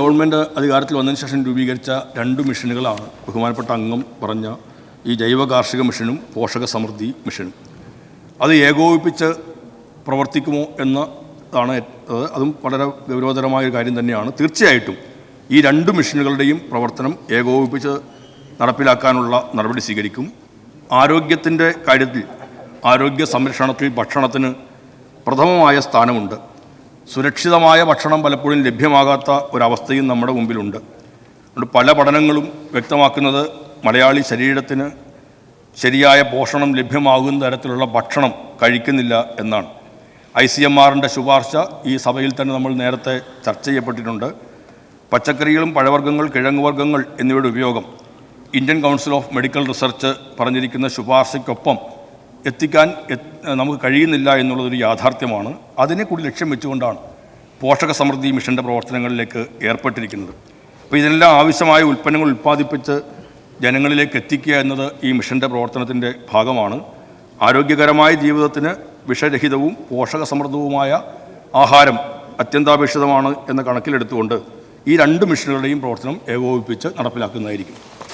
Government അധികാരത്തിൽ വന്നതിന് ശേഷം രൂപീകരിച്ച 2 മിഷനുകളാണ് ബഹുമാനപ്പെട്ട അംഗം പറഞ്ഞ ഈ ജൈവ കാർഷിക മിഷനും പോഷക സമൃദ്ധി മിഷനും. അത് ഏകോപിപ്പിച്ച് പ്രവർത്തിക്കുമോ എന്നതാണ് അതും വളരെ ഗൗരവതരമായൊരു കാര്യം തന്നെയാണ്. തീർച്ചയായിട്ടും ഈ 2 മിഷനുകളുടെയും പ്രവർത്തനം ഏകോപിപ്പിച്ച് നടപ്പിലാക്കാനുള്ള നടപടി സ്വീകരിക്കും. ആരോഗ്യത്തിൻ്റെ കാര്യത്തിൽ, ആരോഗ്യ സംരക്ഷണത്തിൽ ഭക്ഷണത്തിന് പ്രഥമമായ സ്ഥാനമുണ്ട്. സുരക്ഷിതമായ ഭക്ഷണം പലപ്പോഴും ലഭ്യമാകാത്ത ഒരവസ്ഥയും നമ്മുടെ മുമ്പിലുണ്ട്. അതുകൊണ്ട് പല പഠനങ്ങളും വ്യക്തമാക്കുന്നത് മലയാളി ശരീരത്തിന് ശരിയായ പോഷണം ലഭ്യമാകുന്ന തരത്തിലുള്ള ഭക്ഷണം കഴിക്കുന്നില്ല എന്നാണ്. ICMRൻ്റെ ശുപാർശ ഈ സഭയിൽ തന്നെ നമ്മൾ നേരത്തെ ചർച്ച ചെയ്യപ്പെട്ടിട്ടുണ്ട്. പച്ചക്കറികളും പഴവർഗ്ഗങ്ങൾ, കിഴങ്ങുവർഗ്ഗങ്ങൾ എന്നിവയുടെ ഉപയോഗം Indian council of medical research പറഞ്ഞിരിക്കുന്ന ശുപാർശയ്ക്കൊപ്പം എത്തിക്കാൻ നമുക്ക് കഴിയുന്നില്ല എന്നുള്ളതൊരു യാഥാർത്ഥ്യമാണ്. അതിനെ കൂടി ലക്ഷ്യം വെച്ചുകൊണ്ടാണ് പോഷക സമൃദ്ധി മിഷൻ്റെ പ്രവർത്തനങ്ങളിലേക്ക് ഏർപ്പെട്ടിരിക്കുന്നത്. അപ്പോൾ ഇതിനെല്ലാം ആവശ്യമായ ഉൽപ്പന്നങ്ങൾ ഉൽപ്പാദിപ്പിച്ച് ജനങ്ങളിലേക്ക് എത്തിക്കുക എന്നത് ഈ മിഷൻ്റെ പ്രവർത്തനത്തിൻ്റെ ഭാഗമാണ്. ആരോഗ്യകരമായ ജീവിതത്തിന് വിഷരഹിതവും പോഷക സമൃദ്ധവുമായ ആഹാരം അത്യന്താപേക്ഷിതമാണ് എന്ന കണക്കിലെടുത്തുകൊണ്ട് ഈ 2 മിഷനുകളുടെയും പ്രവർത്തനം ഏകോപിപ്പിച്ച് നടപ്പിലാക്കുന്നതായിരിക്കും.